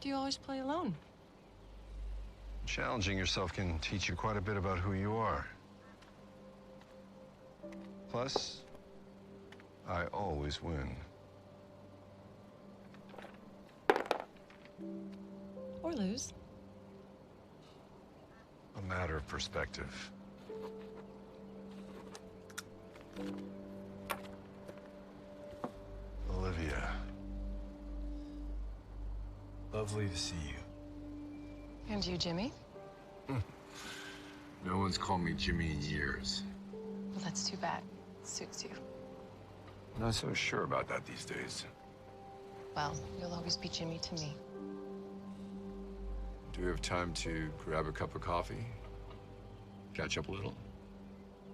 do you always play alone? Challenging yourself can teach you quite a bit about who you are. Plus, I always win. Or lose. A matter of perspective. Olivia. Lovely to see you. And you, Jimmy? No one's called me Jimmy in years. Well, that's too bad. It suits you. Not so sure about that these days. Well, you'll always be Jimmy to me. Do you have time to grab a cup of coffee? Catch up a little?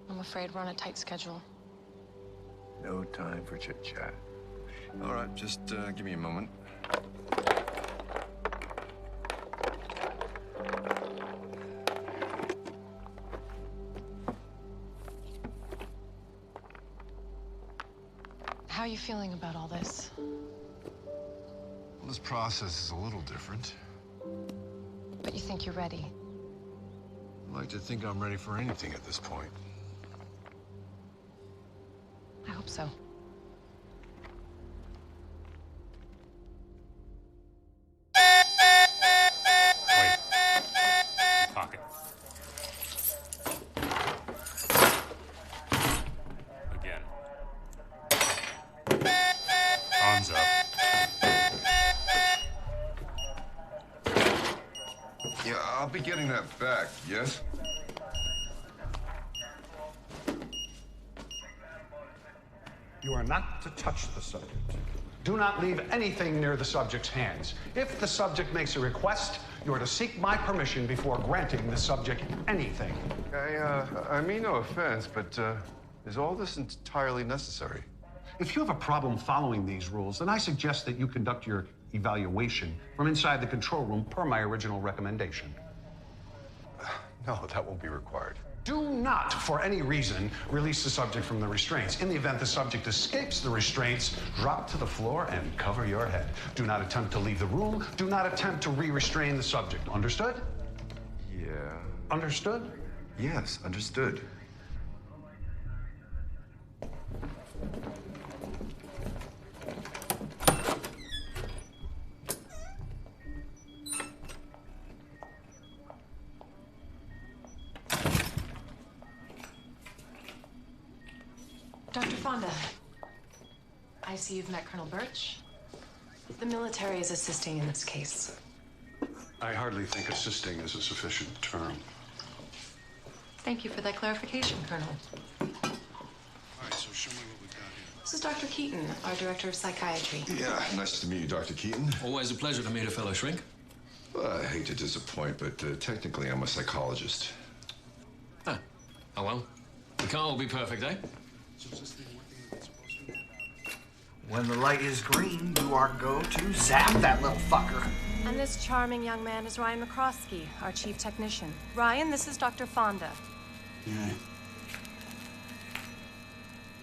I'm afraid we're on a tight schedule. No time for chit-chat. All right, just give me a moment. How are you feeling about all this? Well, this process is a little different. But you think you're ready? I like to think I'm ready for anything at this point. I hope so. Wait. Pocket. Again. Arms up. Yeah, I'll be getting that back, yes? You are not to touch the subject. Do not leave anything near the subject's hands. If the subject makes a request, you are to seek my permission before granting the subject anything. I mean no offense, but is all this entirely necessary? If you have a problem following these rules, then I suggest that you conduct your evaluation from inside the control room per my original recommendation. No, that won't be required. Do not, for any reason, release the subject from the restraints. In the event the subject escapes the restraints, drop to the floor and cover your head. Do not attempt to leave the room. Do not attempt to re-restrain the subject. Understood? Yeah. Understood? Yes, understood. Dr. Fonda, I see you've met Colonel Birch. The military is assisting in this case. I hardly think assisting is a sufficient term. Thank you for that clarification, Colonel. All right, so show me what we've got here. This is Dr. Keaton, our director of psychiatry. Yeah, nice to meet you, Dr. Keaton. Always a pleasure to meet a fellow shrink. Well, I hate to disappoint, but technically I'm a psychologist. Ah, oh well. We can't all be perfect, eh? When the light is green, you are go to zap that little fucker. And this charming young man is Ryan McCroskey, our chief technician. Ryan, this is Dr. Fonda. Yeah.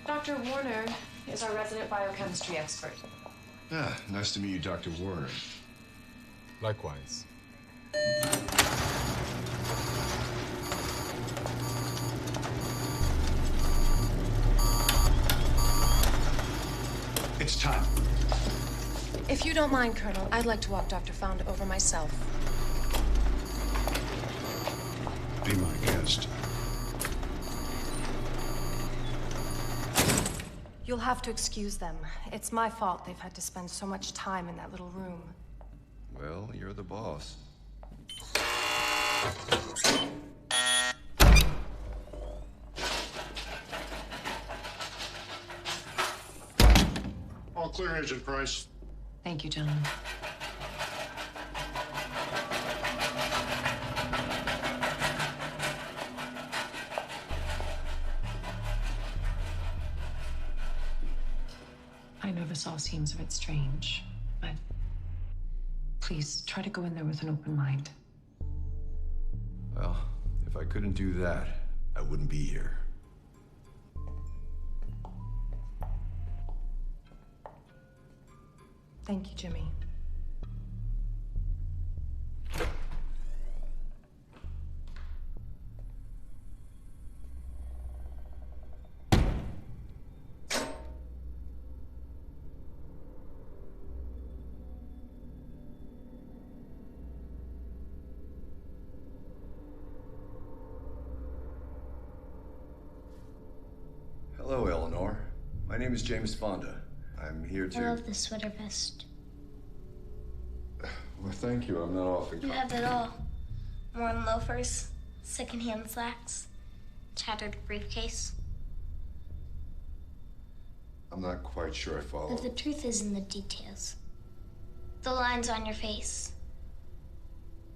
Dr. Warner is our resident biochemistry expert. Yeah, nice to meet you, Dr. Warner. Likewise. It's time. If you don't mind, Colonel, I'd like to walk Dr. Fonda over myself. Be my guest. You'll have to excuse them. It's my fault they've had to spend so much time in that little room. Well, you're the boss. All clear, Agent Price. Thank you, gentlemen. I know this all seems a bit strange, but please try to go in there with an open mind. Well, if I couldn't do that, I wouldn't be here. Thank you, Jimmy. name is James Fonda. I'm here to... I love the sweater vest. Well, thank you. I'm not often... You have it all. Worn loafers, secondhand slacks, tattered briefcase. I'm not quite sure I follow. But the truth is in the details. The lines on your face.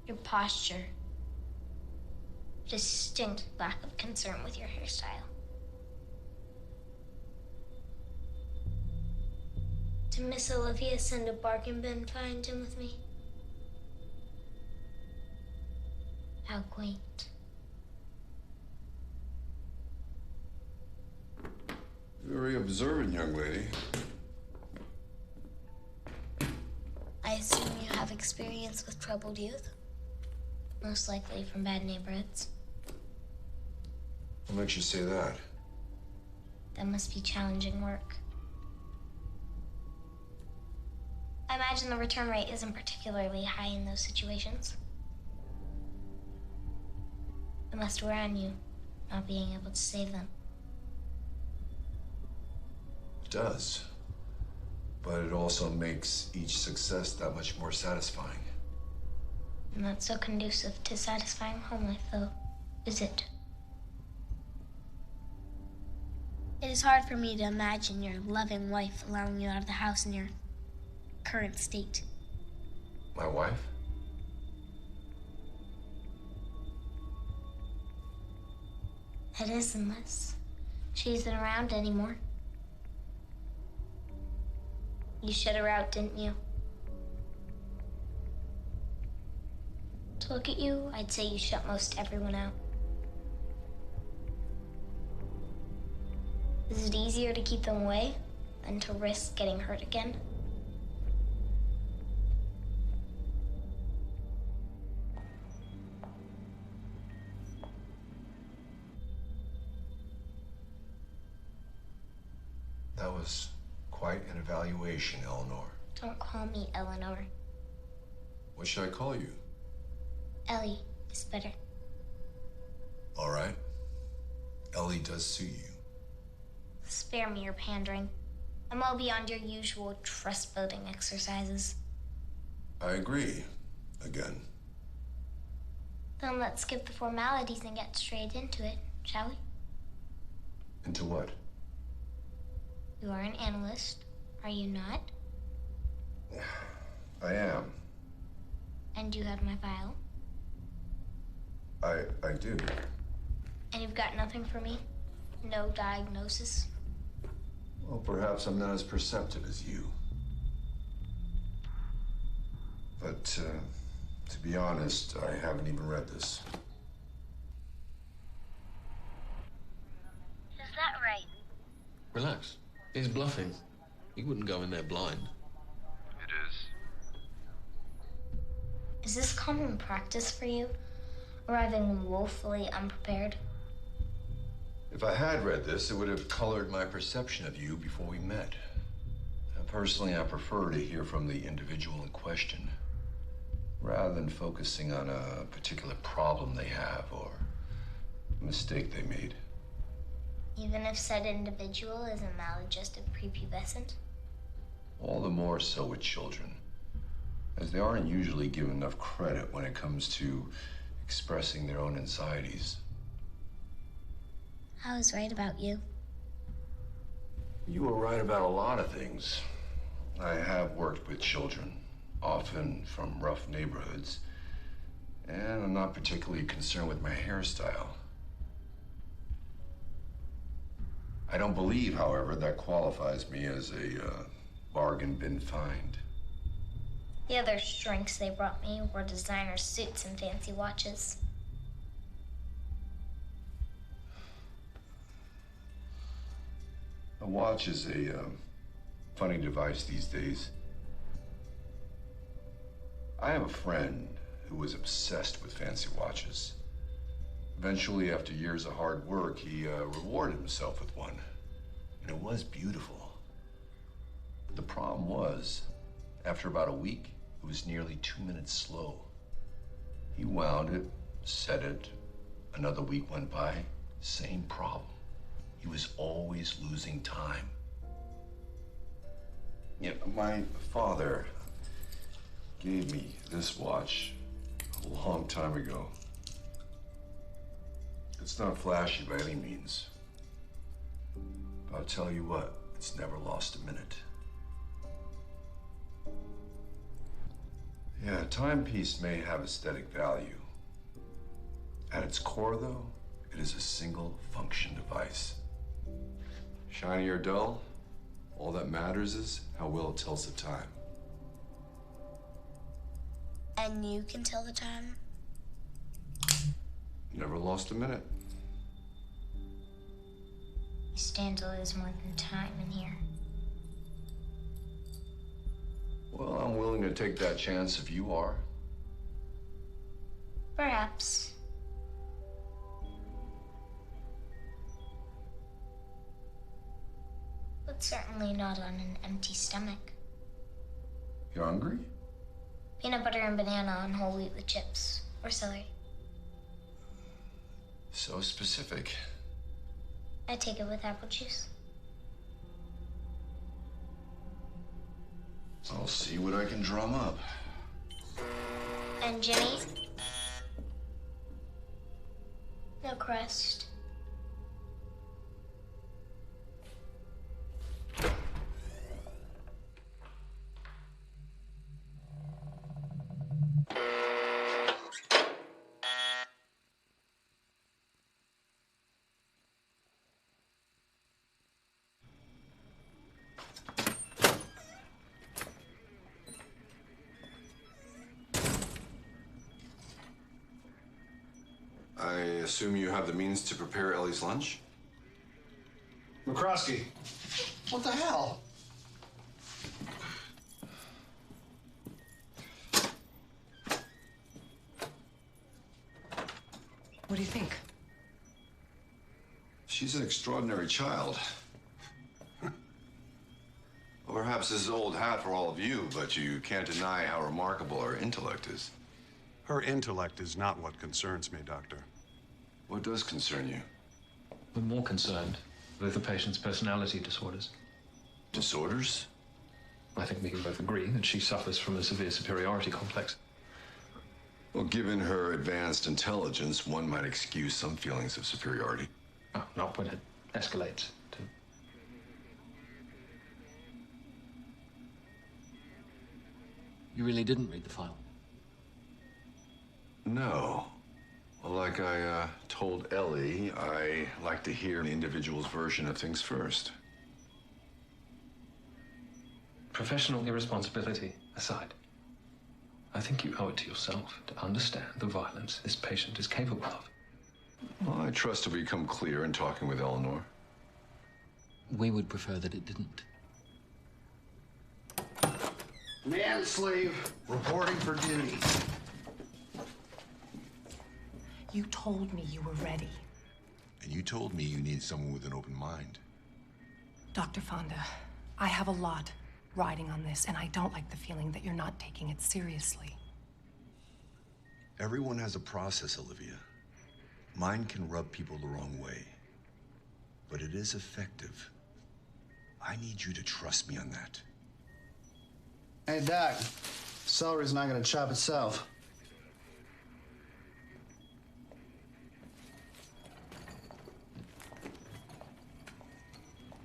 Your posture. Distinct lack of concern with your hairstyle. Did Miss Olivia send a bargain bin find in with me? How quaint. Very observant young lady. I assume you have experience with troubled youth? Most likely from bad neighborhoods. What makes you say that? That must be challenging work. I imagine the return rate isn't particularly high in those situations. It must wear on you, not being able to save them. It does. But it also makes each success that much more satisfying. Not so conducive to satisfying home life, though, is it? It is hard for me to imagine your loving wife allowing you out of the house in your current state. My wife? It is, unless she isn't around anymore. You shut her out, didn't you? To look at you, I'd say you shut most everyone out. Is it easier to keep them away than to risk getting hurt again? That was quite an evaluation, Eleanor. Don't call me Eleanor. What should I call you? Ellie is better. All right. Ellie does suit you. Spare me your pandering. I'm well beyond your usual trust-building exercises. I agree. Again. Then let's skip the formalities and get straight into it, shall we? Into what? You are an analyst, are you not? I am. And you have my file? I do. And you've got nothing for me? No diagnosis? Well, perhaps I'm not as perceptive as you. But, to be honest, I haven't even read this. Is that right? Relax. He's bluffing. He wouldn't go in there blind. It is. Is this common practice for you? Arriving woefully unprepared? If I had read this, it would have colored my perception of you before we met. Personally, I prefer to hear from the individual in question, rather than focusing on a particular problem they have or a mistake they made. Even if said individual is a maladjusted prepubescent? All the more so with children, as they aren't usually given enough credit when it comes to expressing their own anxieties. I was right about you. You were right about a lot of things. I have worked with children, often from rough neighborhoods, and I'm not particularly concerned with my hairstyle. I don't believe, however, that qualifies me as a bargain bin find. The other drinks they brought me were designer suits and fancy watches. A watch is a funny device these days. I have a friend who was obsessed with fancy watches. Eventually, after years of hard work, he rewarded himself with one. And it was beautiful. But the problem was, after about a week, it was nearly 2 minutes slow. He wound it, set it. Another week went by, same problem. He was always losing time. Yeah, my father gave me this watch a long time ago. It's not flashy by any means. But I'll tell you what, it's never lost a minute. Yeah, a timepiece may have aesthetic value. At its core, though, it is a single function device. Shiny or dull, all that matters is how well it tells the time. And you can tell the time? Never lost a minute. You stand to lose more than time in here. Well, I'm willing to take that chance if you are. Perhaps. But certainly not on an empty stomach. You hungry? Peanut butter and banana on whole wheat with chips. Or celery. So specific. I take it with apple juice. I'll see what I can drum up. And Jimmy? No crust. I assume you have the means to prepare Ellie's lunch? McCroskey, what the hell? What do you think? She's an extraordinary child. Well, perhaps this is old hat for all of you, but you can't deny how remarkable her intellect is. Her intellect is not what concerns me, Doctor. What does concern you? We're more concerned with the patient's personality disorders. Disorders? I think we can both agree that she suffers from a severe superiority complex. Well, given her advanced intelligence, one might excuse some feelings of superiority. Oh, not when it escalates to... You really didn't read the file? No. Well, like I told Ellie, I like to hear an individual's version of things first. Professional irresponsibility aside, I think you owe it to yourself to understand the violence this patient is capable of. Well, I trust to become clear in talking with Eleanor. We would prefer that it didn't. Man slave, reporting for duty. You told me you were ready. And you told me you need someone with an open mind. Dr. Fonda, I have a lot riding on this, and I don't like the feeling that you're not taking it seriously. Everyone has a process, Olivia. Mine can rub people the wrong way, but it is effective. I need you to trust me on that. Hey, Doc. Celery's not gonna chop itself.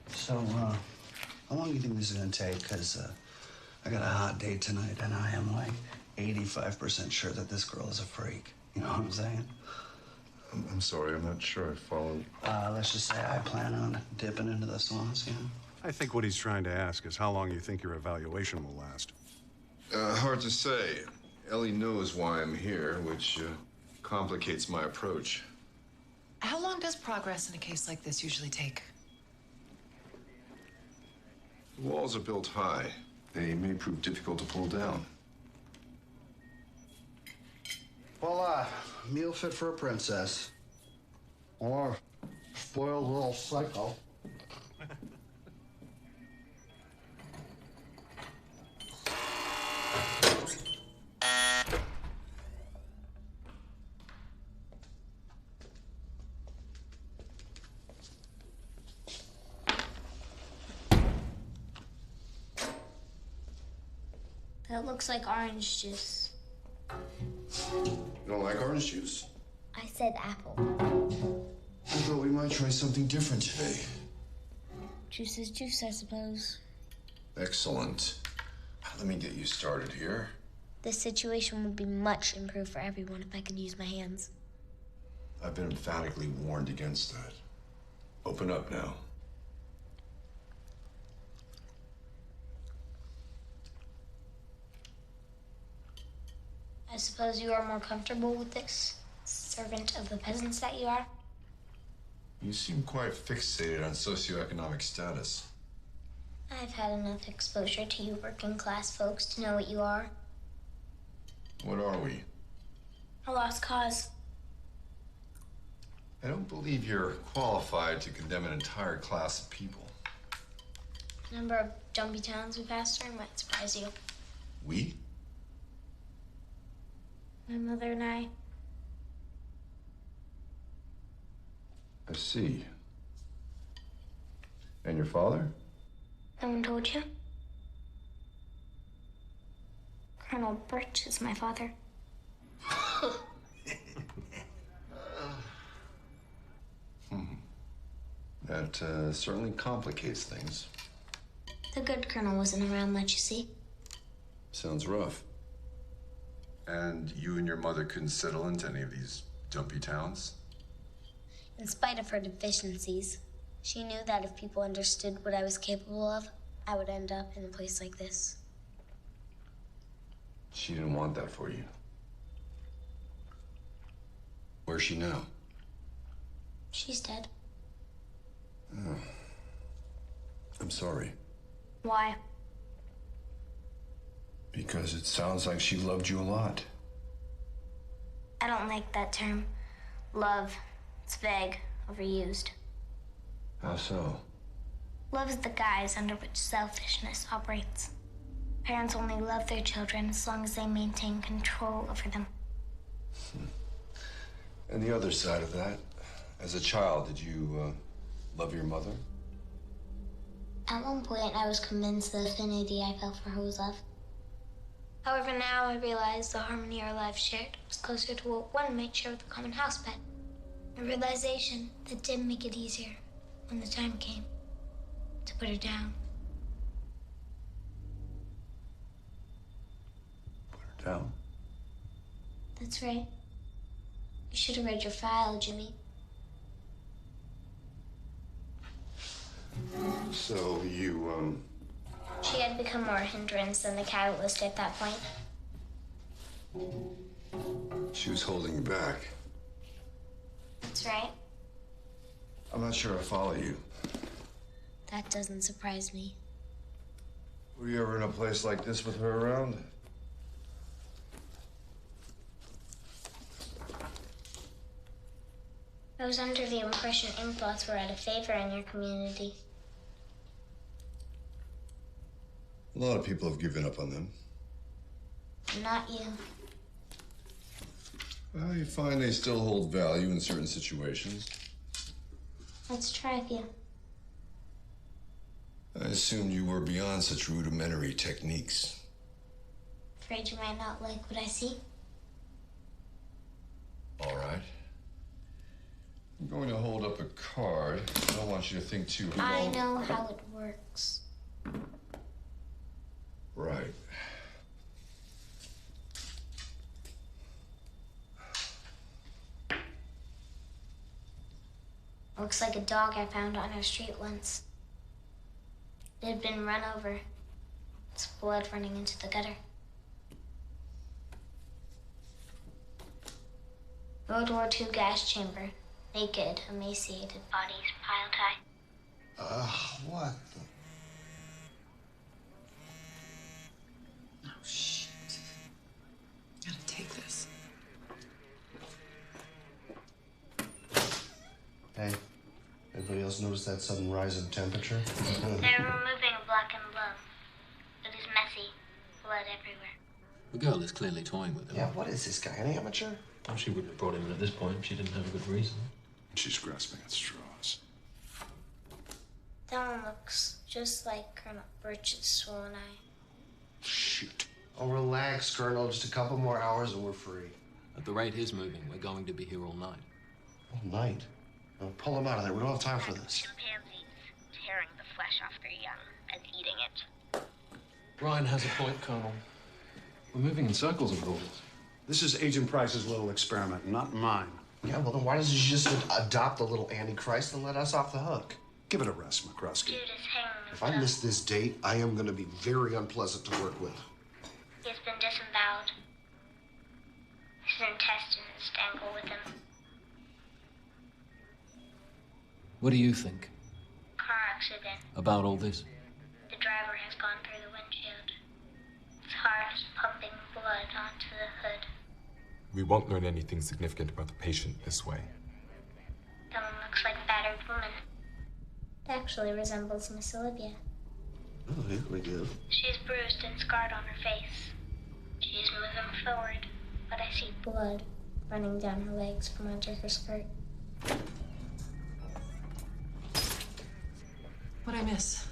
So, how long do you think this is gonna take? Because I got a hot date tonight, and I am like 85% sure that this girl is a freak. You know what I'm saying? I'm sorry, I'm not sure I followed. Let's just say I plan on dipping into the sauce, you know? I think what he's trying to ask is how long you think your evaluation will last. Hard to say. Ellie knows why I'm here, which complicates my approach. How long does progress in a case like this usually take? The walls are built high. They may prove difficult to pull down. Voila, meal fit for a princess. Or spoiled little psycho. That looks like orange juice. You don't like orange juice? I said apple. I thought we might try something different today. Juice is juice, I suppose. Excellent. Let me get you started here. This situation would be much improved for everyone if I could use my hands. I've been emphatically warned against that. Open up now. I suppose you are more comfortable with this, servant of the peasants that you are? You seem quite fixated on socioeconomic status. I've had enough exposure to you working class folks to know what you are. What are we? A lost cause. I don't believe you're qualified to condemn an entire class of people. The number of jumpy towns we passed through might surprise you. We? My mother and I. I see. And your father? No one told you? Colonel Birch is my father. That certainly complicates things. The good colonel wasn't around much, you see. Sounds rough. And you and your mother couldn't settle into any of these dumpy towns? In spite of her deficiencies, she knew that if people understood what I was capable of, I would end up in a place like this. She didn't want that for you. Where's she now? She's dead. Oh. I'm sorry. Why? Because it sounds like she loved you a lot. I don't like that term. Love. It's vague, overused. How so? Love is the guise under which selfishness operates. Parents only love their children as long as they maintain control over them. And the other side of that, as a child, did you love your mother? At one point, I was convinced the affinity I felt for her was love. However, now I realize the harmony our lives shared was closer to what one might share with a common house pet. A realization that did make it easier when the time came to put her down. Put her down? That's right. You should have read your file, Jimmy. So you, She had become more a hindrance than the catalyst at that point. she was holding you back. That's right. I'm not sure I follow you. That doesn't surprise me. Were you ever in a place like this with her around? I was under the impression ink blots were out of favor in your community. A lot of people have given up on them. Not you. Well, you find they still hold value in certain situations. Let's try a few. I assumed you were beyond such rudimentary techniques. Afraid you might not like what I see? All right. I'm going to hold up a card. I don't want you to think too long. I know how it works. Right. Looks like a dog I found on our street once. It had been run over. Its blood running into the gutter. World War II gas chamber. Naked, emaciated bodies piled high. What the? Oh, shit. Gotta take this. Hey, anybody else notice that sudden rise in temperature? They're removing a blackened lung. It is messy. Blood everywhere. The girl is clearly toying with him. Yeah, what is this guy, an amateur? Well, she wouldn't have brought him in at this point if she didn't have a good reason. She's grasping at straws. That one looks just like Colonel Birch's swollen eye. Shoot. Oh, relax, Colonel. Just a couple more hours and we're free. At the rate he's moving, we're going to be here all night. All night? Oh, pull him out of there. We don't have time for this. Chimpanzees tearing the flesh off their young and eating it. Ryan has a point, Colonel. We're moving in circles, of course. This is Agent Price's little experiment, not mine. Yeah, well, then why doesn't she just adopt the little Antichrist and let us off the hook? Give it a rest, McCroskey. Judas hanging If I miss this date, I am going to be very unpleasant to work with. He has been disemboweled. His intestines dangle with him. What do you think Car accident. about all this? The driver has gone through the windshield. His heart is pumping blood onto the hood. We won't learn anything significant about the patient this way. That one looks like a battered woman. It actually resembles Miss Olivia. Oh, here we go. She's bruised and scarred on her face. She's moving forward, but I see blood running down her legs from under her skirt. What'd I miss?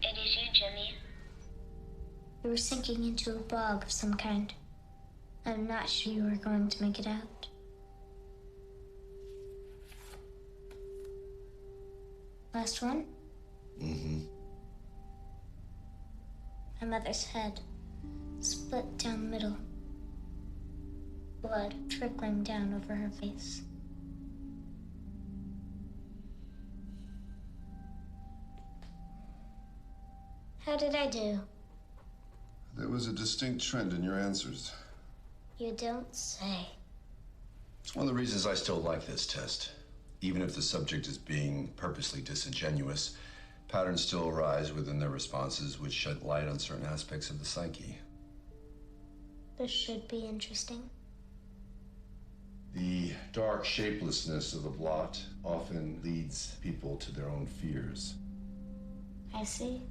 It is you, Jimmy. You were sinking into a bog of some kind. I'm not sure you were going to make it out. Last one? Mm-hmm. My mother's head, split down the middle. Blood trickling down over her face. How did I do? There was a distinct trend in your answers. You don't say. It's one of the reasons I still like this test. Even if the subject is being purposely disingenuous, patterns still arise within their responses which shed light on certain aspects of the psyche. This should be interesting. The dark shapelessness of the blot often leads people to their own fears. I see.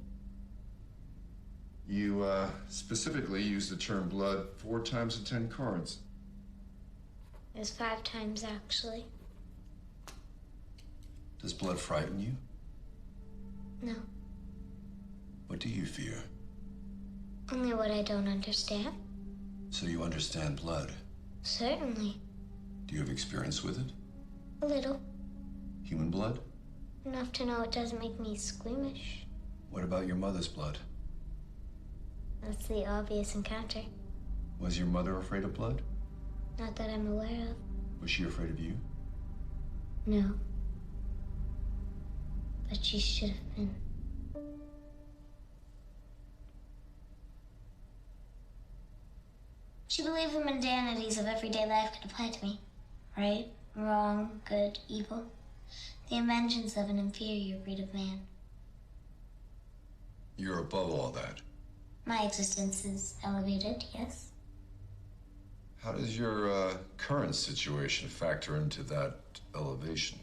You specifically used the term blood 4 times in 10 cards. It was 5 times, actually. Does blood frighten you? No. What do you fear? Only what I don't understand. So you understand blood. Certainly. Do you have experience with it? A little. Human blood? Enough to know it doesn't make me squeamish. What about your mother's blood? That's the obvious encounter. Was your mother afraid of blood? Not that I'm aware of. Was she afraid of you? No. But she should have been. She believed the mundanities of everyday life could apply to me. Right, wrong, good, evil. The inventions of an inferior breed of man. You're above all that. My existence is elevated, yes. How does your current situation factor into that elevation?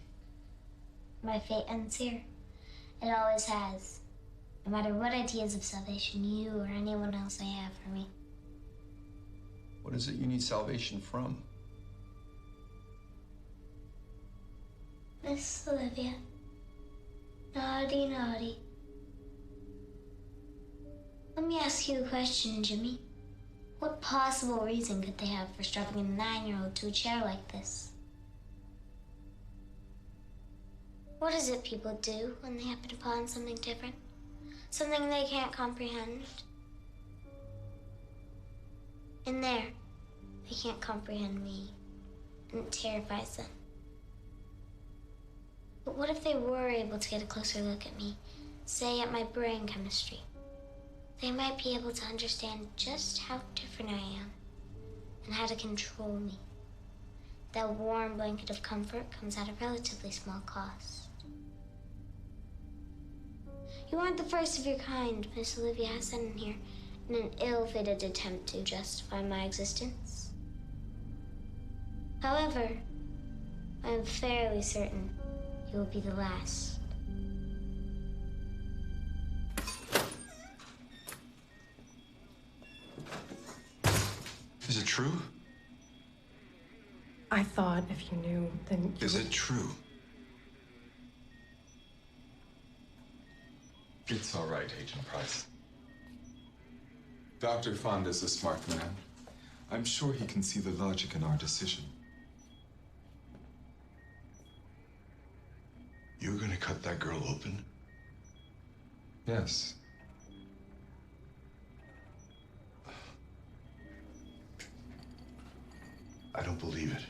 My fate ends here. It always has. No matter what ideas of salvation you or anyone else may have for me. What is it you need salvation from? Miss Olivia. Naughty, naughty. Let me ask you a question, Jimmy. What possible reason could they have for strapping a 9-year-old to a chair like this? What is it people do when they happen upon something different? Something they can't comprehend? In there, they can't comprehend me, and it terrifies them. But what if they were able to get a closer look at me, say at my brain chemistry? They might be able to understand just how different I am and how to control me. That warm blanket of comfort comes at a relatively small cost. You aren't the first of your kind Miss Olivia has sent in here in an ill-fated attempt to justify my existence. However, I am fairly certain you will be the last. Is it true? I thought if you knew, then you Is it true? It's all right, Agent Price. Dr. Fonda's a smart man. I'm sure he can see the logic in our decision. You're gonna cut that girl open? Yes. I don't believe it.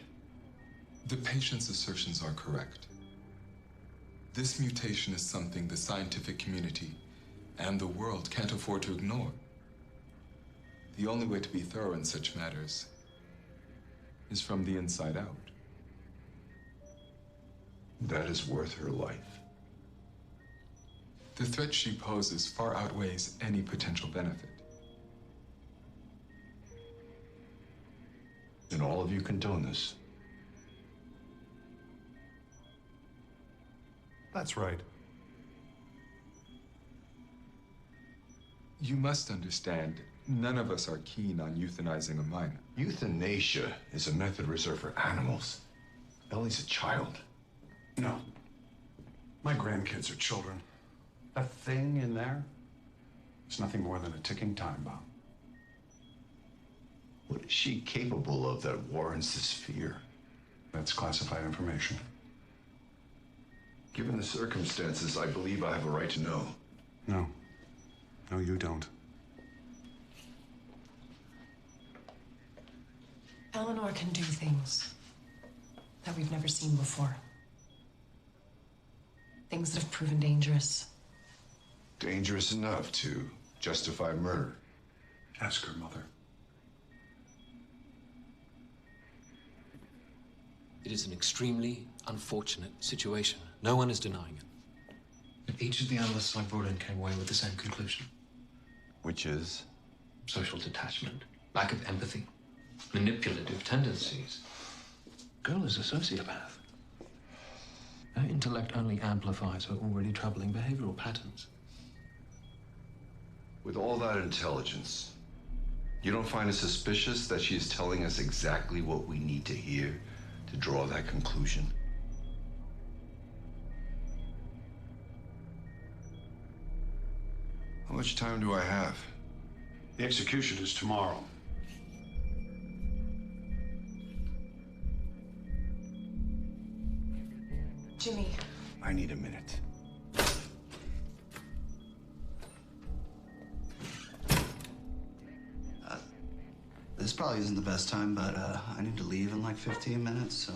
The patient's assertions are correct. This mutation is something the scientific community and the world can't afford to ignore. The only way to be thorough in such matters is from the inside out. That is worth her life. The threat she poses far outweighs any potential benefit. And all of you condone this. That's right. You must understand, none of us are keen on euthanizing a minor. Euthanasia is a method reserved for animals. Ellie's a child. No. My grandkids are children. That thing in there is nothing more than a ticking time bomb. What is she capable of that warrants this fear? That's classified information. Given the circumstances, I believe I have a right to know. No. No, you don't. Eleanor can do things that we've never seen before. Things that have proven dangerous. Dangerous enough to justify murder. Ask her mother. It is an extremely unfortunate situation. No one is denying it. And each of the analysts I brought in came away with the same conclusion. Which is? Social detachment, lack of empathy, manipulative tendencies. Girl is a sociopath. Her intellect only amplifies her already troubling behavioral patterns. With all that intelligence, you don't find it suspicious that she is telling us exactly what we need to hear to draw that conclusion? How much time do I have? The execution is tomorrow. Jimmy. I need a minute. This probably isn't the best time, but I need to leave in like 15 minutes, so...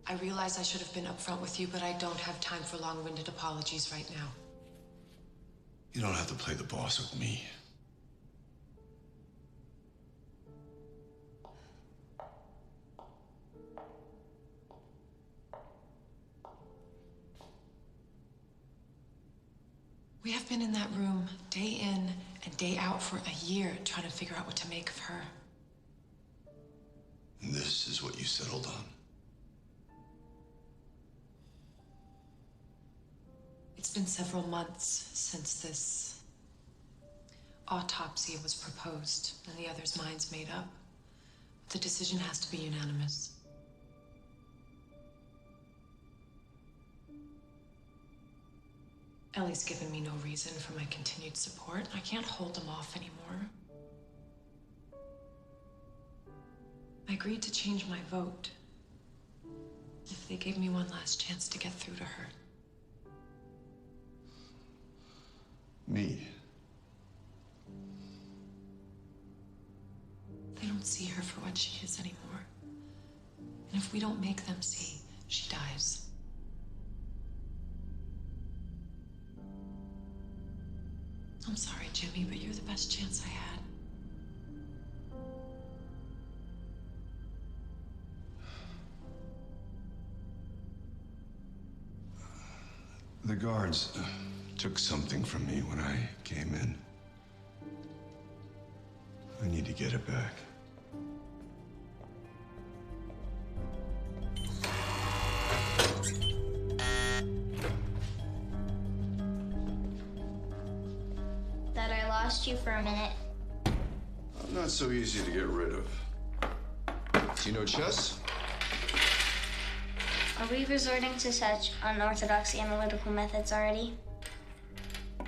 I realize I should have been upfront with you, but I don't have time for long-winded apologies right now. You don't have to play the boss with me. We have been in that room day in and day out for a year trying to figure out what to make of her. And this is what you settled on. It's been several months since this autopsy was proposed and the others' minds made up. The decision has to be unanimous. Ellie's given me no reason for my continued support. I can't hold them off anymore. I agreed to change my vote if they gave me one last chance to get through to her. Me? They don't see her for what she is anymore. And if we don't make them see, she dies. I'm sorry, Jimmy, but you're the best chance I had. The guards took something from me when I came in. I need to get it back. lost you for a minute. I'm not so easy to get rid of. Do you know chess? Are we resorting to such unorthodox analytical methods already?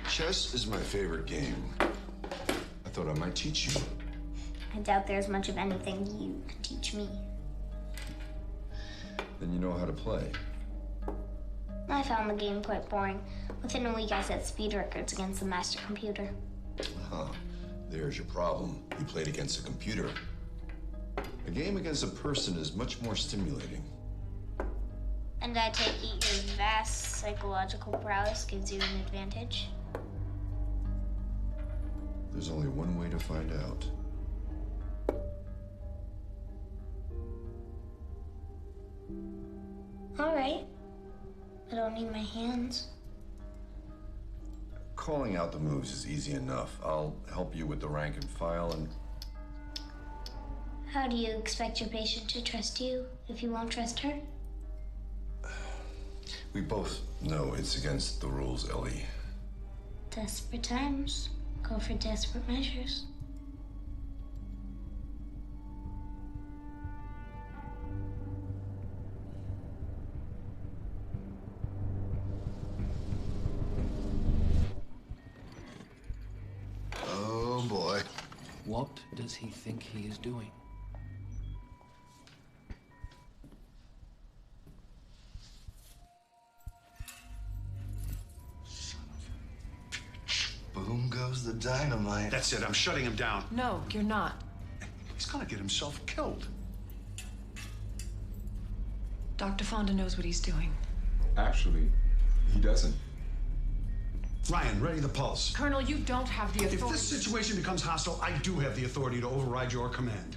Chess is my favorite game. I thought I might teach you. I doubt there's much of anything you can teach me. Then you know how to play. I found the game quite boring. Within a week, I set speed records against the master computer. Huh. There's your problem. You played against a computer. A game against a person is much more stimulating. And I take it your vast psychological prowess gives you an advantage? There's only one way to find out. All right. I don't need my hands. Calling out the moves is easy enough. I'll help you with the rank and file and... How do you expect your patient to trust you if you won't trust her? We both know it's against the rules, Ellie. Desperate times call for desperate measures. Oh, boy. What does he think he is doing? Boom goes the dynamite. That's it. I'm shutting him down. No, you're not. He's gonna get himself killed. Dr. Fonda knows what he's doing. Actually, he doesn't. Ryan, ready the pulse. Colonel, you don't have the authority. If this situation becomes hostile, I do have the authority to override your command.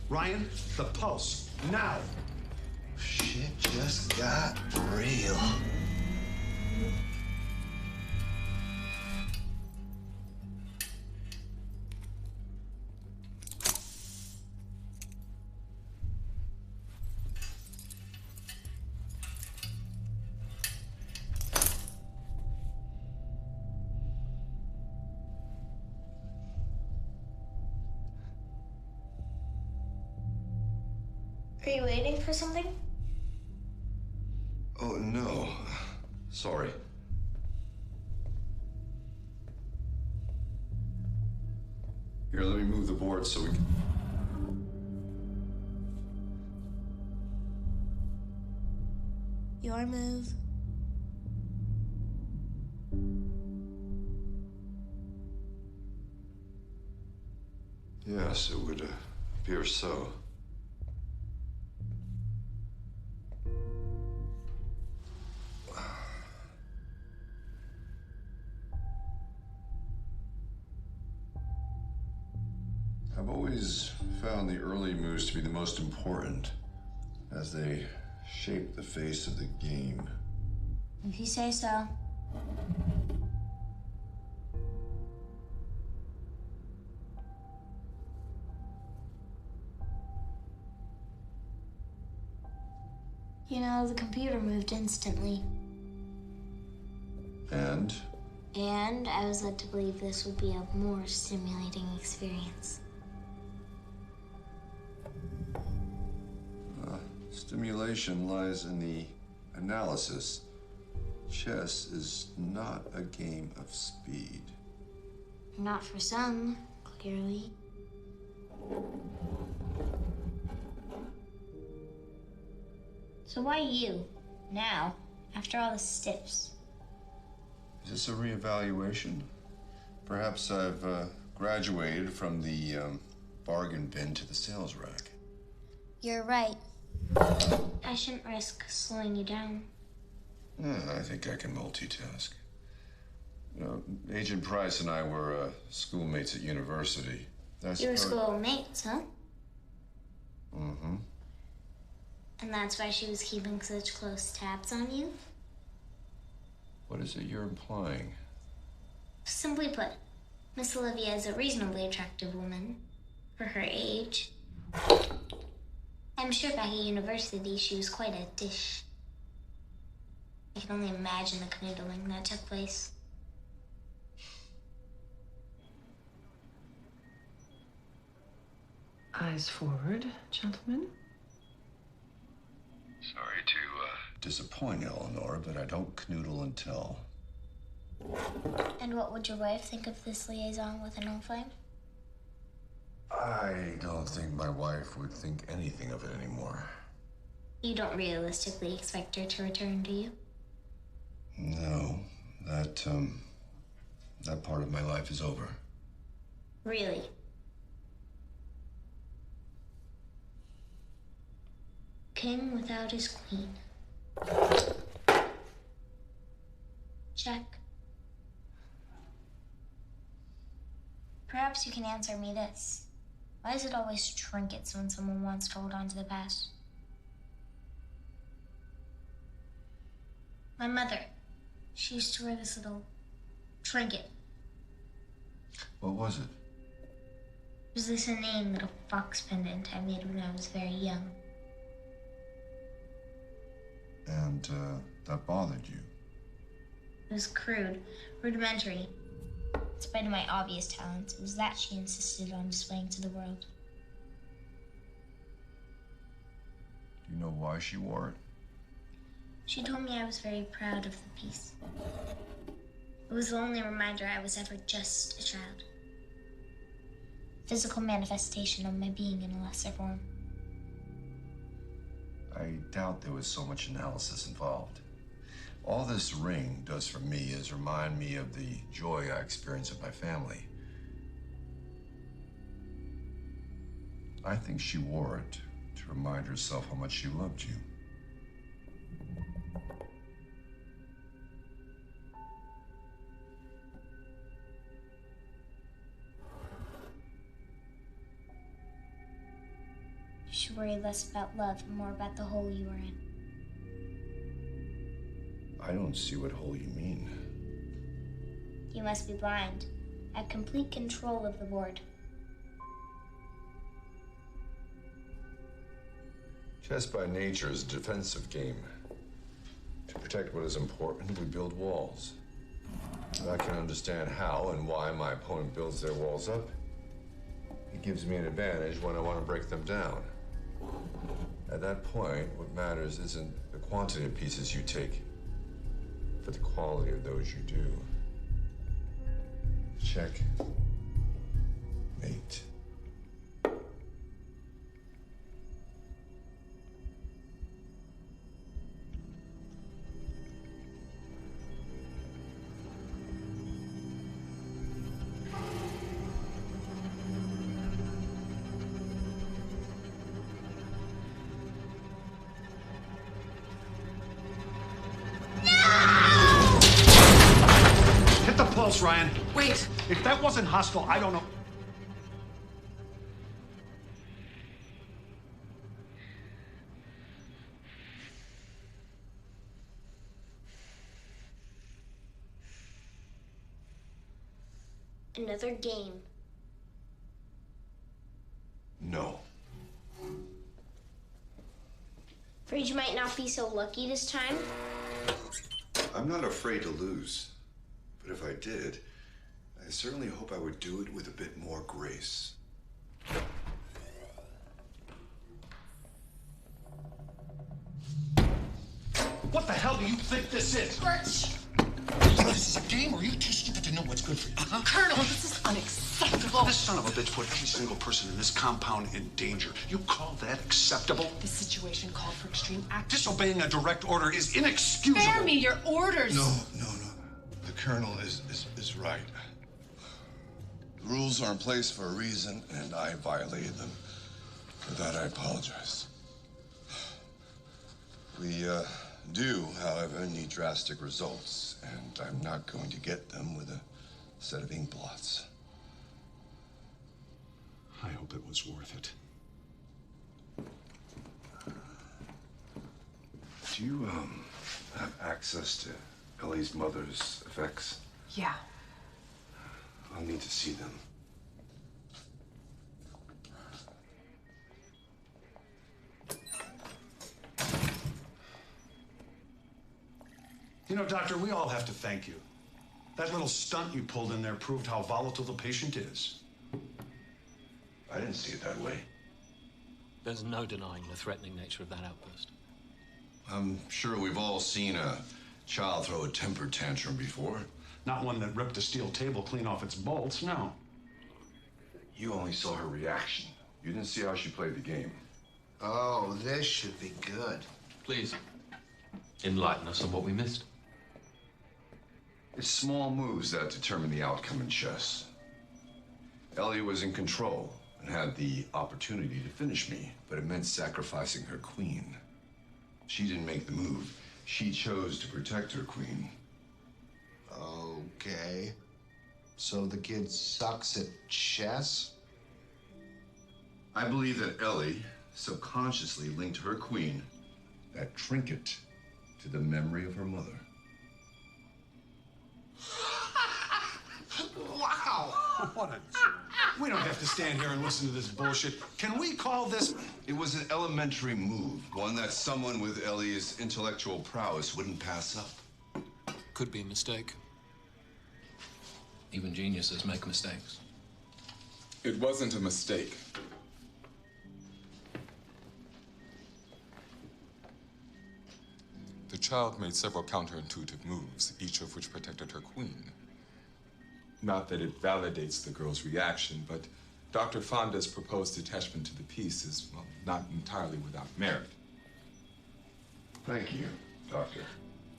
Ryan, the pulse, now. Shit just got real. Are you waiting for something? Oh, no. Sorry. Here, let me move the board so we can... Your move. Yes, it would appear so. I've always found the early moves to be the most important, as they shape the face of the game. If you say so. You know, the computer moved instantly. And? And I was led to believe this would be a more stimulating experience. Stimulation lies in the analysis. Chess is not a game of speed. Not for some, clearly. So why you? Now? After all the stiffs? Is this a reevaluation? Perhaps I've graduated from the bargain bin to the sales rack. You're right. I shouldn't risk slowing you down. I think I can multitask. You know, Agent Price and I were schoolmates at university. You were schoolmates, huh? Mm-hmm. And that's why she was keeping such close tabs on you? What is it you're implying? Simply put, Miss Olivia is a reasonably attractive woman for her age. I'm sure back at university she was quite a dish. I can only imagine the canoodling that took place. Eyes forward, gentlemen. Sorry to disappoint Eleanor, but I don't canoodle and tell. And what would your wife think of this liaison with an old flame? I don't think my wife would think anything of it anymore. You don't realistically expect her to return, do you? No, that part of my life is over. Really? King without his queen. Check. Perhaps you can answer me this. Why is it always trinkets when someone wants to hold on to the past? My mother, she used to wear this little trinket. What was it? It was this inane little fox pendant I made when I was very young. And, that bothered you? It was crude, rudimentary. In spite of my obvious talents, it was that she insisted on displaying to the world. Do you know why she wore it? She told me I was very proud of the piece. It was the only reminder I was ever just a child. Physical manifestation of my being in a lesser form. I doubt there was so much analysis involved. All this ring does for me is remind me of the joy I experience with my family. I think she wore it to remind herself how much she loved you. You should worry less about love and more about the hole you were in. I don't see what hole you mean. You must be blind. I have complete control of the board. Chess by nature is a defensive game. To protect what is important, we build walls. If I can understand how and why my opponent builds their walls up, it gives me an advantage when I want to break them down. At that point, what matters isn't the quantity of pieces you take, but the quality of those you do. Check. Mate. Hit the pulse, Ryan. Wait. If that wasn't hostile, I don't know. Another game. No. Afraid you might not be so lucky this time? I'm not afraid to lose. But if I did, I certainly hope I would do it with a bit more grace. What the hell do you think this is? Birch! This is a game, or are you too stupid to know what's good for you? Huh? Colonel, this is unacceptable. This son of a bitch put every single person in this compound in danger. You call that acceptable? The situation called for extreme action. Disobeying a direct order is inexcusable. Spare me your orders. No. The Colonel is right. The rules are in place for a reason, and I violated them. For that, I apologize. We do, however, need drastic results, and I'm not going to get them with a set of ink blots. I hope it was worth it. Do you, have access to Ellie's mother's effects? Yeah. I'll need to see them. You know, Doctor, we all have to thank you. That little stunt you pulled in there proved how volatile the patient is. I didn't see it that way. There's no denying the threatening nature of that outburst. I'm sure we've all seen a child throw a temper tantrum before. Not one that ripped a steel table clean off its bolts, no. You only saw her reaction. You didn't see how she played the game. Oh, this should be good. Please, enlighten us on what we missed. It's small moves that determine the outcome in chess. Ellie was in control and had the opportunity to finish me, but it meant sacrificing her queen. She didn't make the move. She chose to protect her queen. Okay. So the kid sucks at chess? I believe that Ellie subconsciously linked her queen, that trinket, to the memory of her mother. Wow! What a... We don't have to stand here and listen to this bullshit. Can we call this... It was an elementary move, one that someone with Ellie's intellectual prowess wouldn't pass up. Could be a mistake. Even geniuses make mistakes. It wasn't a mistake. The child made several counterintuitive moves, each of which protected her queen. Not that it validates the girl's reaction, but Dr. Fonda's proposed attachment to the piece is, well, not entirely without merit. Thank you, Doctor.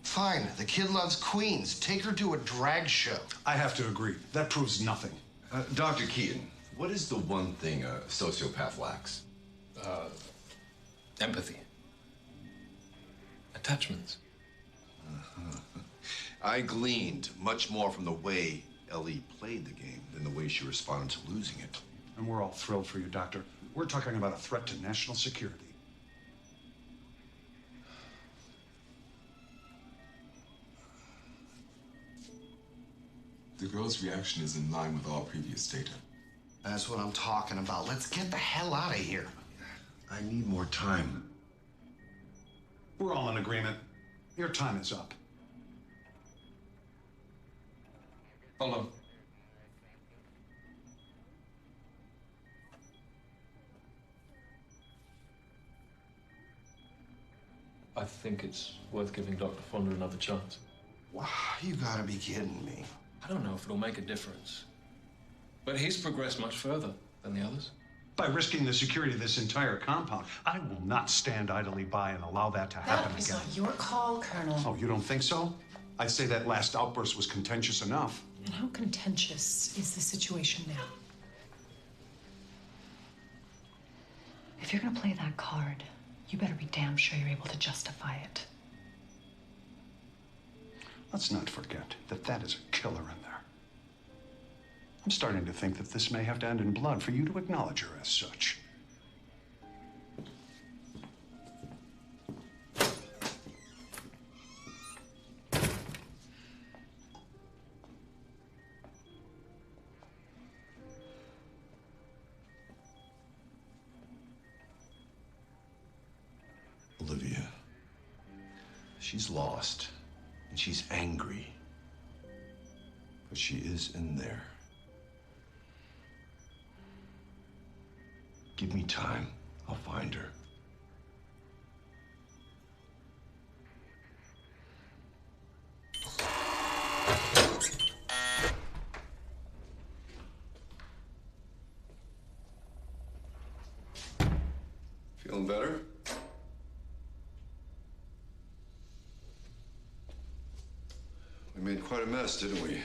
Fine, the kid loves queens. Take her to a drag show. I have to agree. That proves nothing. Dr. Keaton, what is the one thing a sociopath lacks? Empathy. Attachments. I gleaned much more from the way Ellie played the game than the way she responded to losing it. And we're all thrilled for you, Doctor. We're talking about a threat to national security. The girl's reaction is in line with all previous data. That's what I'm talking about. Let's get the hell out of here. I need more time. We're all in agreement. Your time is up. Hold on. I think it's worth giving Dr. Fonda another chance. Wow, you gotta be kidding me. I don't know if it'll make a difference. But he's progressed much further than the others. By risking the security of this entire compound, I will not stand idly by and allow that to happen That is again. not your call, Colonel. Oh, you don't think so? I'd say that last outburst was contentious enough. And how contentious is the situation now? If you're gonna play that card, you better be damn sure you're able to justify it. Let's not forget that that is a killer in there. I'm starting to think that this may have to end in blood for you to acknowledge her as such. Olivia, she's lost and she's angry, but she is in there. Give me time, I'll find her. Feeling better? We made quite a mess, didn't we?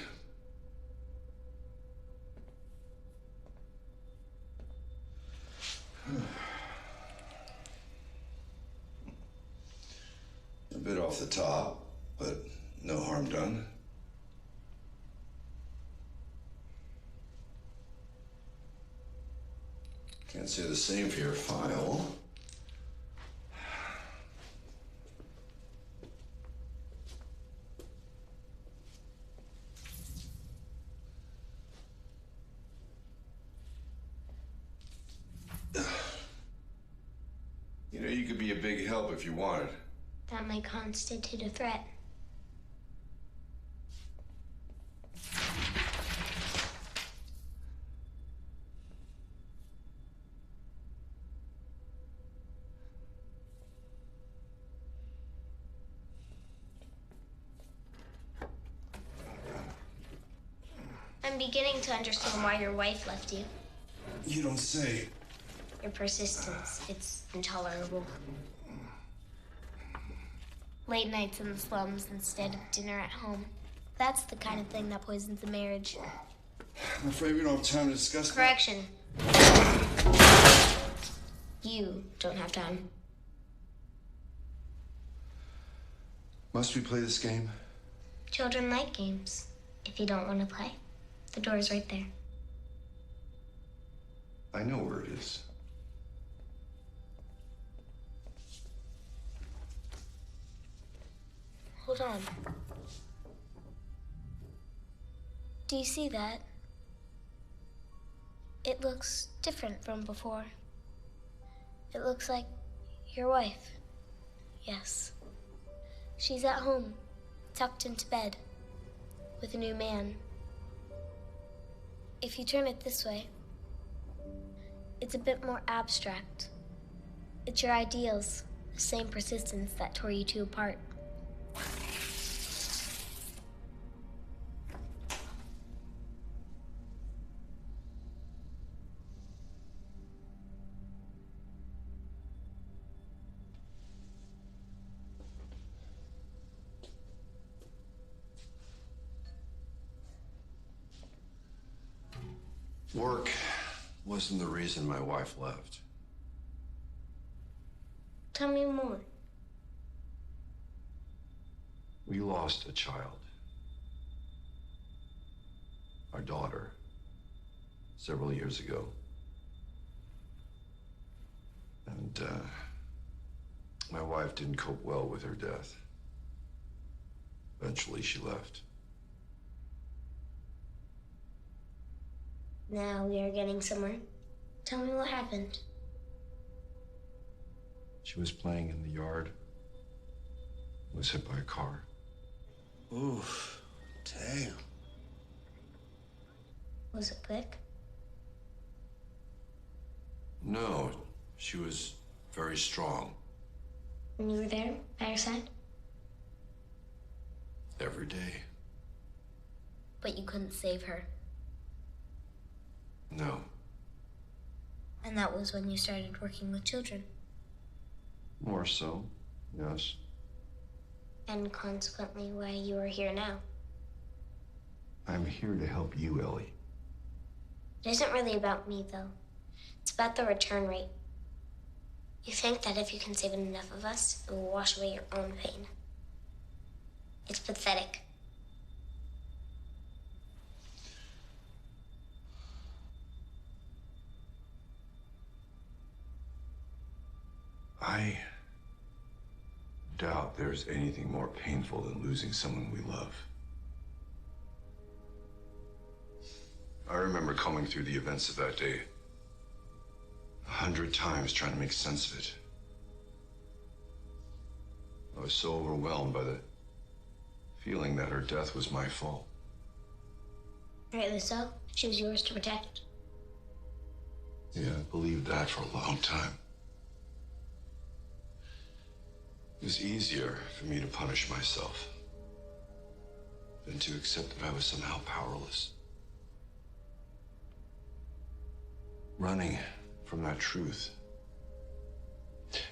A bit off the top, but no harm done. Can't say the same for your file. You know, you could be a big help if you wanted. That might constitute a threat. I'm beginning to understand why your wife left you. You don't say. Your persistence, it's intolerable. Late nights in the slums instead of dinner at home. That's the kind of thing that poisons a marriage. I'm afraid we don't have time to discuss that. Correction. You don't have time. Must we play this game? Children like games. If you don't want to play, the door's right there. I know where it is. Hold on. Do you see that? It looks different from before. It looks like your wife. Yes. She's at home, tucked into bed, with a new man. If you turn it this way, it's a bit more abstract. It's your ideals, the same persistence that tore you two apart. Work wasn't the reason my wife left. Tell me more. We lost a child. Our daughter. Several years ago. And, my wife didn't cope well with her death. Eventually, she left. Now we are getting somewhere. Tell me what happened. She was playing in the yard. Was hit by a car. Oof. Damn. Was it quick? No, she was very strong. And you were there, by her side? Every day. But you couldn't save her. No. And that was when you started working with children. More so, yes. And consequently why you are here now. I'm here to help you, Ellie. It isn't really about me, though. It's about the return rate. You think that if you can save enough of us, it will wash away your own pain. It's pathetic. I doubt there's anything more painful than losing someone we love. I remember coming through the events of that day 100 times trying to make sense of it. I was so overwhelmed by the feeling that her death was my fault. Rightly so. She was yours to protect. Yeah, I believed that for a long time. It was easier for me to punish myself than to accept that I was somehow powerless. Running from that truth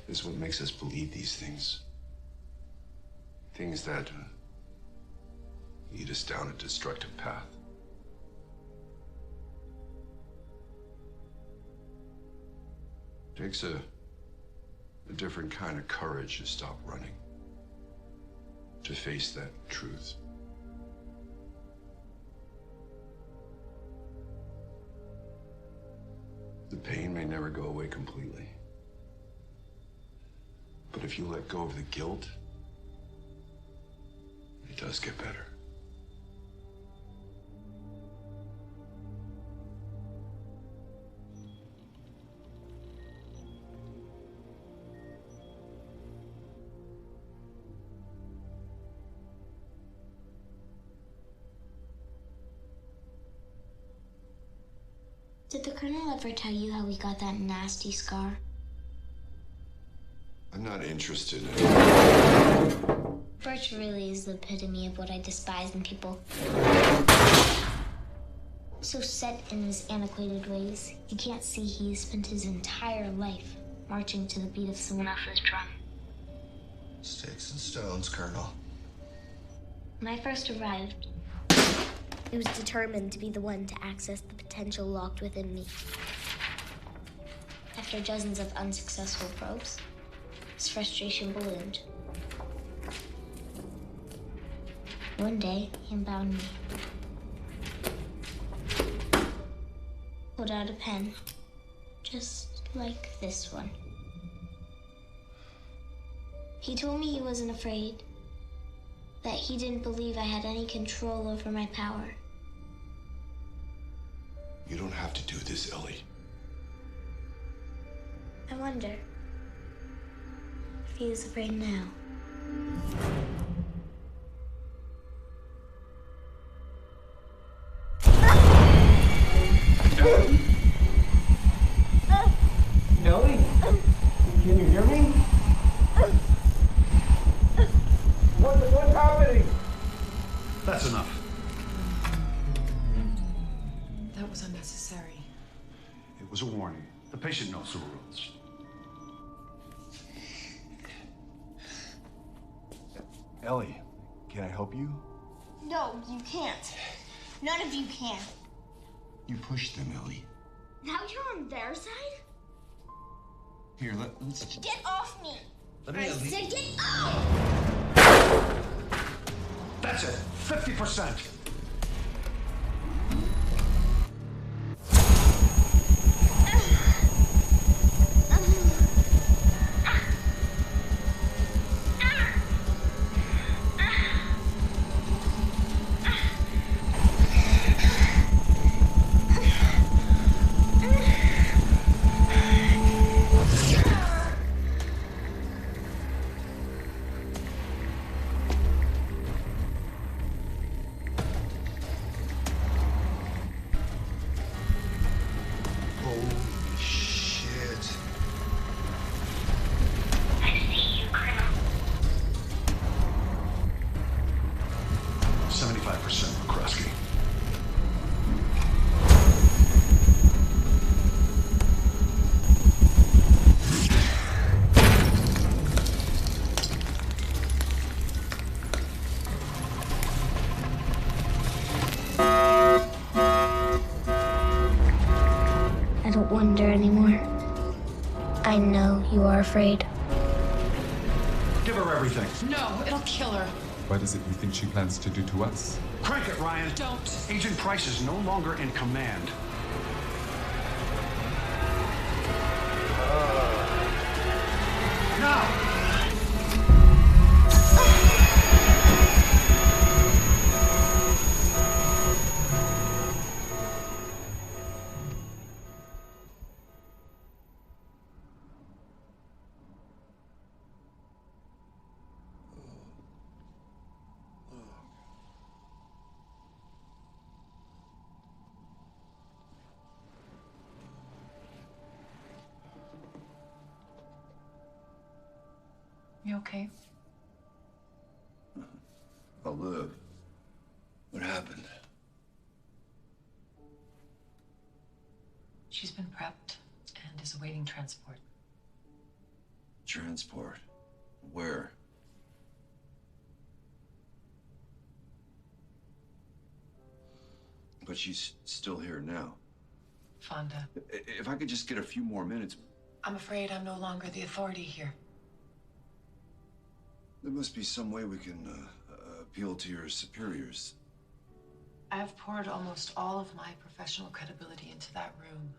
is what makes us believe these things. Things that lead us down a destructive path. It takes a different kind of courage to stop running, to face that truth. The pain may never go away completely, but if you let go of the guilt, it does get better. Did the Colonel ever tell you how we got that nasty scar? I'm not interested in it. Birch really is the epitome of what I despise in people. so set in his antiquated ways, he can't see he spent his entire life marching to the beat of someone else's drum. Sticks and stones, Colonel. When I first arrived, I was determined to be the one to access the potential locked within me. After dozens of unsuccessful probes, his frustration ballooned. One day, he unbound me. Pulled out a pen, just like this one. He told me he wasn't afraid, that he didn't believe I had any control over my power. You don't have to do this, Ellie. I wonder if he is afraid now. Ellie? Can you hear me? What's happening? That's enough. That was unnecessary. It was a warning. The patient knows the rules. Ellie, can I help you? No, you can't. None of you can. You pushed them, Ellie. Now you're on their side? Here, let's just... Get off me! Let me I at least- said get off! That's it. 50%. Holy shit. I see you, Colonel. 75% McCroskey. I don't wonder anymore. I know you are afraid. Give her everything. No, it'll kill her. What is it you think she plans to do to us? Crank it, Ryan. Don't. Agent Price is no longer in command. Now! You okay? I'll live. What happened? She's been prepped and is awaiting transport. Transport? Where? But she's still here now. Fonda, If I could just get a few more minutes. I'm afraid I'm no longer the authority here. There must be some way we can appeal to your superiors. I've poured almost all of my professional credibility into that room.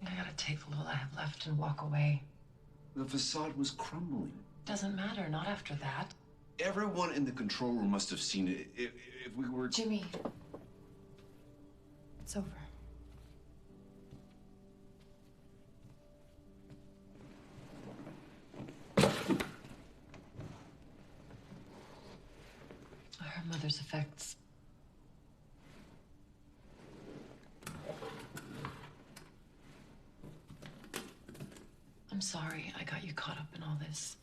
I gotta take the little I have left and walk away. The facade was crumbling. Doesn't matter, not after that. Everyone in the control room must have seen it. If we were... Jimmy, it's over. Her mother's effects. I'm sorry I got you caught up in all this.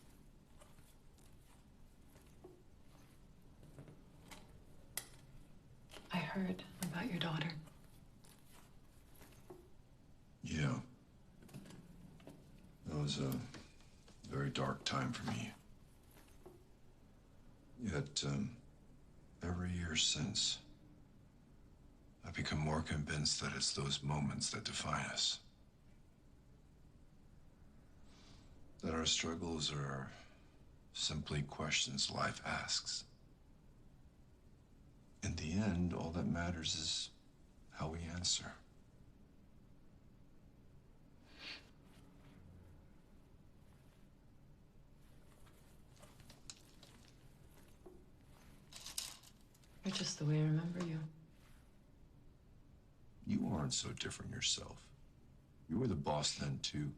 I heard about your daughter. Yeah. That was a very dark time for me. Yet, every year since, I've become more convinced that it's those moments that define us. That our struggles are simply questions life asks. In the end, all that matters is how we answer. You're just the way I remember you. You aren't so different yourself. You were the boss then, too.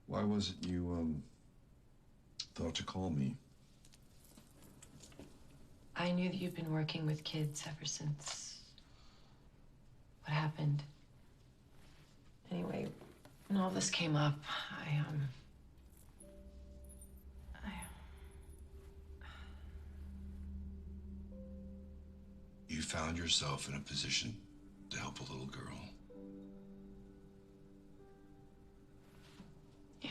Why was it you, thought to call me? I knew that you'd been working with kids ever since what happened. Anyway, when all this came up, You found yourself in a position to help a little girl. Yeah.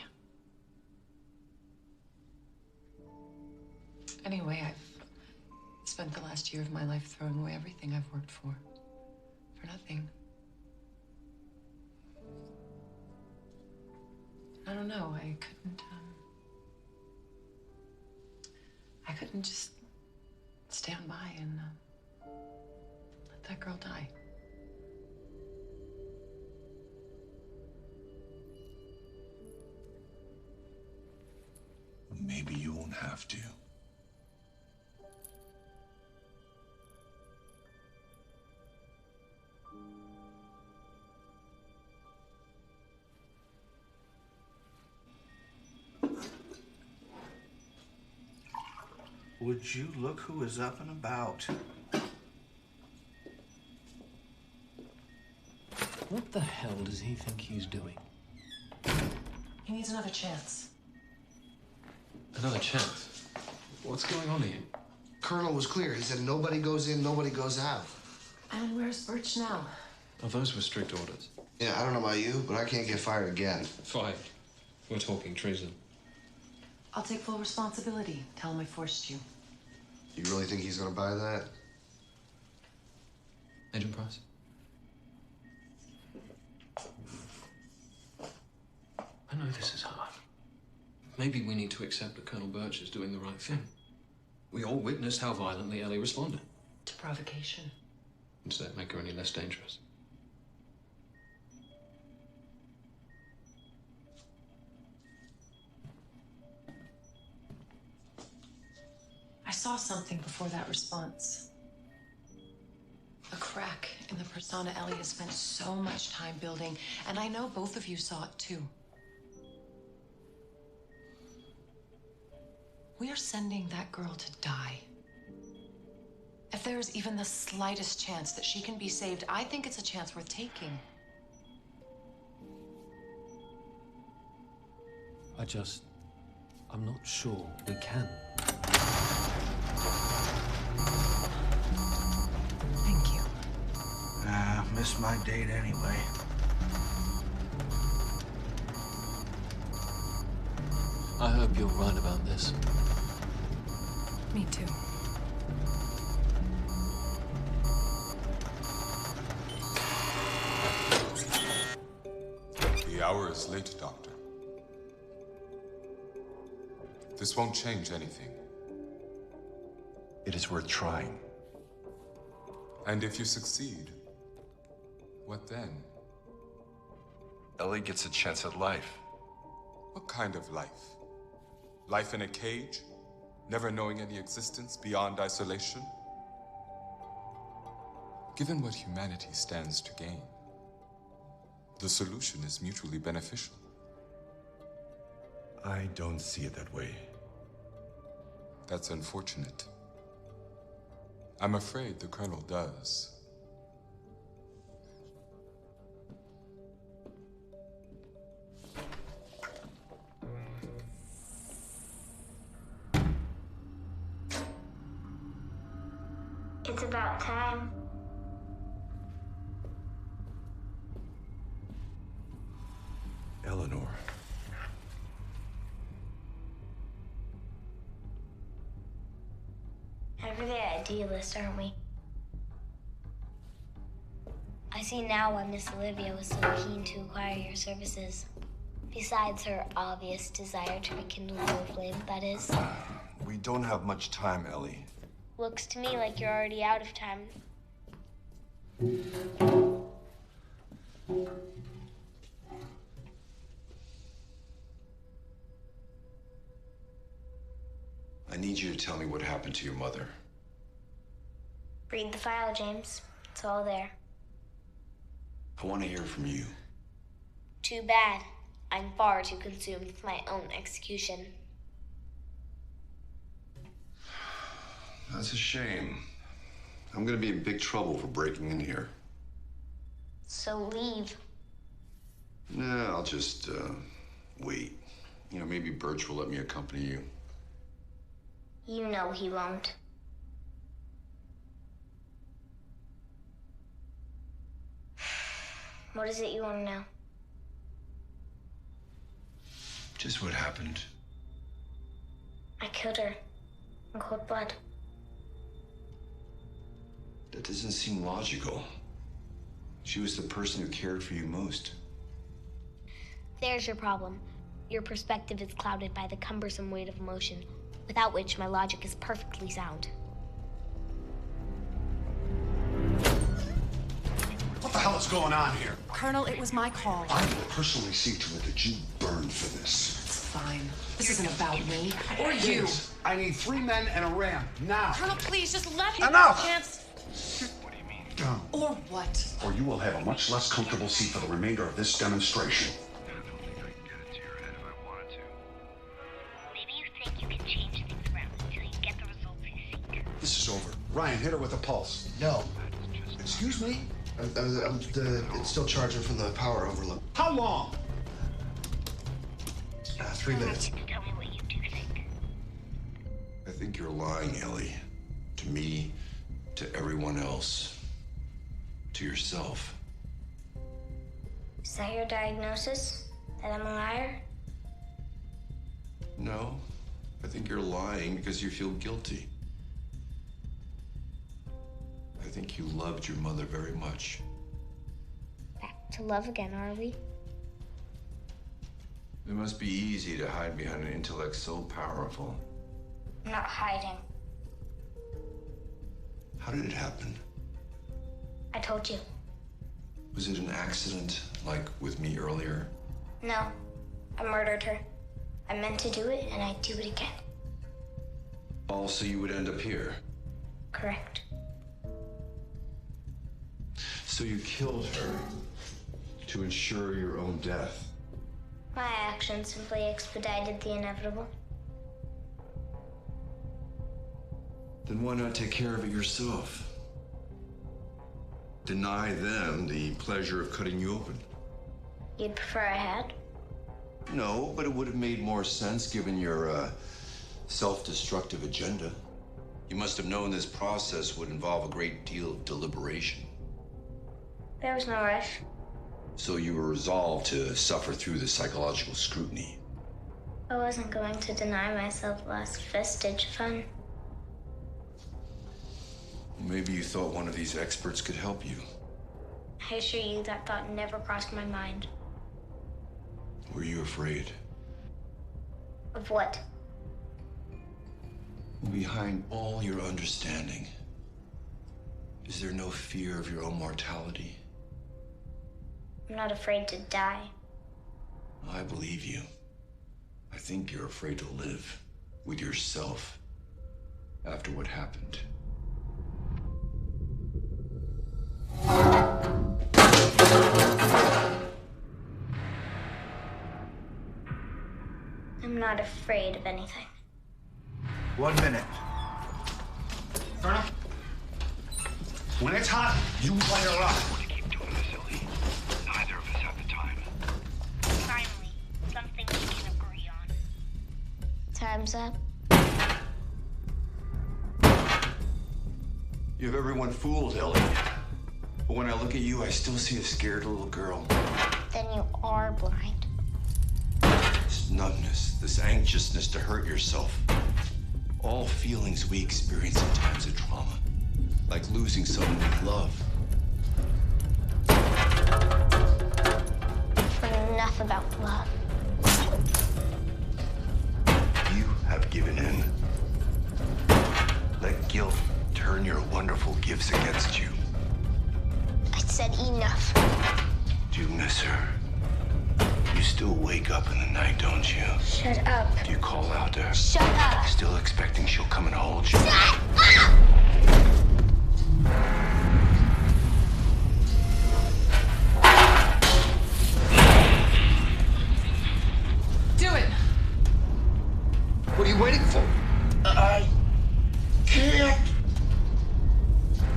Anyway, I've spent the last year of my life throwing away everything I've worked for nothing. I don't know, I couldn't just stand by and let that girl die. Maybe you won't have to. Would you look who is up and about? What the hell does he think he's doing? He needs another chance. Another chance? What's going on here? Colonel was clear. He said nobody goes in, nobody goes out. And where's Birch now? Oh, those were strict orders. Yeah, I don't know about you, but I can't get fired again. Fired? We're talking treason. I'll take full responsibility. Tell him I forced you. You really think he's gonna buy that? Agent Price? I know this is hard. Maybe we need to accept that Colonel Birch is doing the right thing. We all witnessed how violently Ellie responded. To provocation. Does that make her any less dangerous? I saw something before that response. A crack in the persona Ellie has spent so much time building, and I know both of you saw it too. We are sending that girl to die. If there is even the slightest chance that she can be saved, I think it's a chance worth taking. I'm not sure we can. Thank you. Missed my date anyway. I hope you're right about this. Me too. The hour is late, Doctor. This won't change anything. It is worth trying. And if you succeed, what then? Ellie gets a chance at life. What kind of life? Life in a cage? Never knowing any existence beyond isolation? Given what humanity stands to gain, the solution is mutually beneficial. I don't see it that way. That's unfortunate. I'm afraid the Colonel does. It's about time. Eleanor. Everyday idealists, aren't we? I see now why Miss Olivia was so keen to acquire your services. Besides her obvious desire to rekindle your flame, that is. We don't have much time, Ellie. Looks to me like you're already out of time. I need you to tell me what happened to your mother. Read the file, James. It's all there. I want to hear from you. Too bad. I'm far too consumed with my own execution. That's a shame. I'm gonna be in big trouble for breaking in here. So leave. Nah, I'll just, wait. You know, maybe Birch will let me accompany you. You know he won't. What is it you want to know? Just what happened. I killed her. In cold blood. That doesn't seem logical. She was the person who cared for you most. There's your problem. Your perspective is clouded by the cumbersome weight of emotion, without which my logic is perfectly sound. What the hell is going on here? Colonel, it was my call. I will personally see to it that you burn for this. It's fine. This isn't about me or you. Please, I need 3 men and a ram, now. Colonel, please, just let him Enough! have a chance. What do you mean? Go. Or what? Or you will have a much less comfortable seat for the remainder of this demonstration. I don't think I can get it to your head if I wanted to. Maybe you think you can change things around until you get the results you seek. This is over. Ryan, hit her with a pulse. No. Excuse me? It's still charging from the power overload. How long? 3 minutes. Tell me what you do think. I think you're lying, Ellie. To me, to everyone else, to yourself. Is that your diagnosis? That I'm a liar? No, I think you're lying because you feel guilty. I think you loved your mother very much. Back to love again, are we? It must be easy to hide behind an intellect so powerful. I'm not hiding. How did it happen? I told you. Was it an accident, like with me earlier? No. I murdered her. I meant to do it, and I'd do it again. Also, you would end up here. Correct. So you killed her to ensure your own death. My actions simply expedited the inevitable. Then why not take care of it yourself? Deny them the pleasure of cutting you open. You'd prefer I had? No, but it would have made more sense given your self-destructive agenda. You must have known this process would involve a great deal of deliberation. There was no rush. So you were resolved to suffer through the psychological scrutiny. I wasn't going to deny myself the last vestige of fun. Maybe you thought one of these experts could help you. I assure you that thought never crossed my mind. Were you afraid? Of what? Behind all your understanding, is there no fear of your own mortality? I'm not afraid to die. I believe you. I think you're afraid to live with yourself after what happened. I'm not afraid of anything. 1 minute. Colonel? When it's hot, you light her up. Keep doing this, Ellie. Neither of us have the time. Finally, something we can agree on. Time's up. You have everyone fooled, Ellie. But when I look at you, I still see a scared little girl. Then you are blind. This numbness, this anxiousness to hurt yourself. All feelings we experience in times of trauma. Like losing someone we love. Enough about love. You have given in. Let guilt turn your wonderful gifts against you. I said enough. Do you miss her? You still wake up in the night, don't you? Shut up. Do you call out to her? Shut up. Still expecting she'll come and hold you? Shut up! Do it! What are you waiting for? I can't.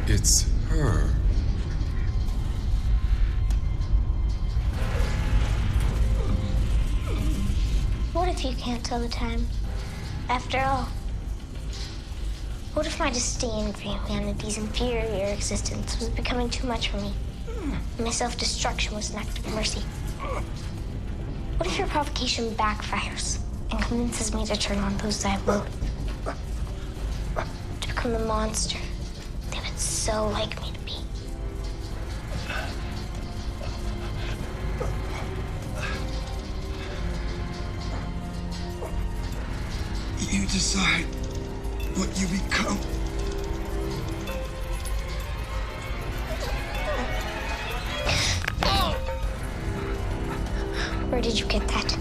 It's her. What if you can't tell the time? After all, what if my disdain for humanity's inferior existence was becoming too much for me? My self-destruction was an act of mercy. What if your provocation backfires and convinces me to turn on those I loathe? To become the monster they would so like me to be. You decide what you become. Where did you get that?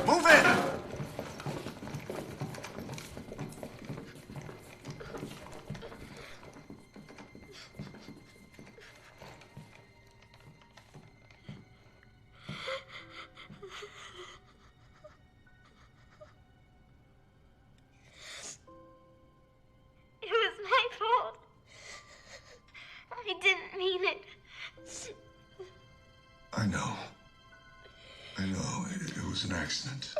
Move in! It was my fault. I didn't mean it. I know. I know. It was an accident.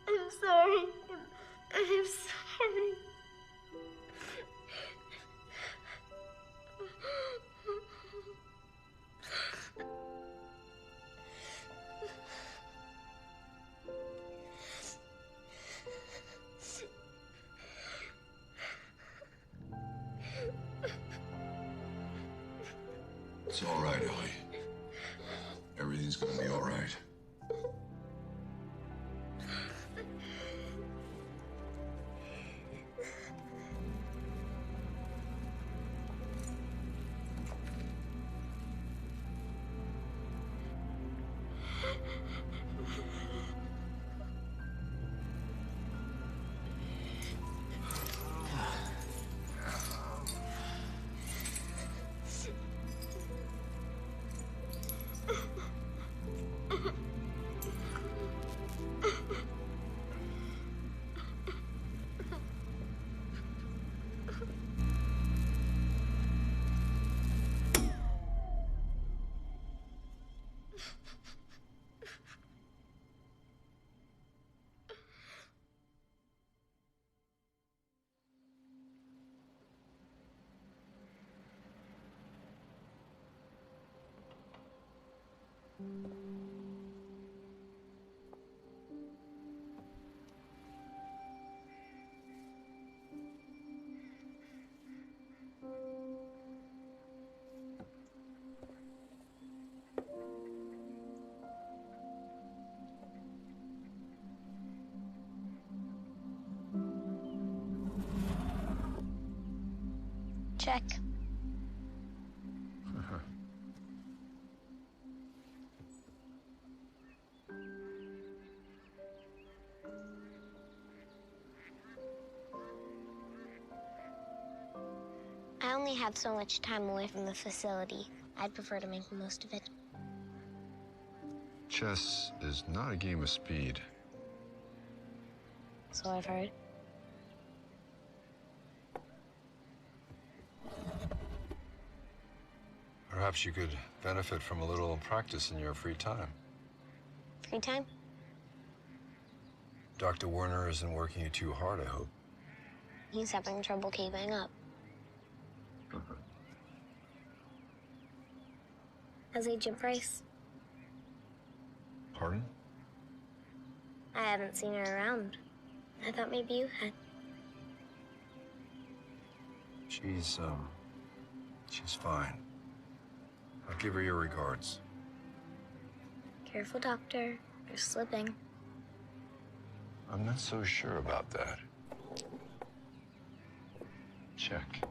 I'm sorry. I'm sorry. It's all right, Ellie. Everything's gonna be all right. Check. only have so much time away from the facility. I'd prefer to make the most of it. Chess is not a game of speed. So I've heard. Perhaps you could benefit from a little practice in your free time. Free time? Dr. Werner isn't working you too hard, I hope. He's having trouble keeping up. How's Agent Price? Pardon? I haven't seen her around. I thought maybe you had. She's fine. I'll give her your regards. Careful, Doctor. You're slipping. I'm not so sure about that. Check.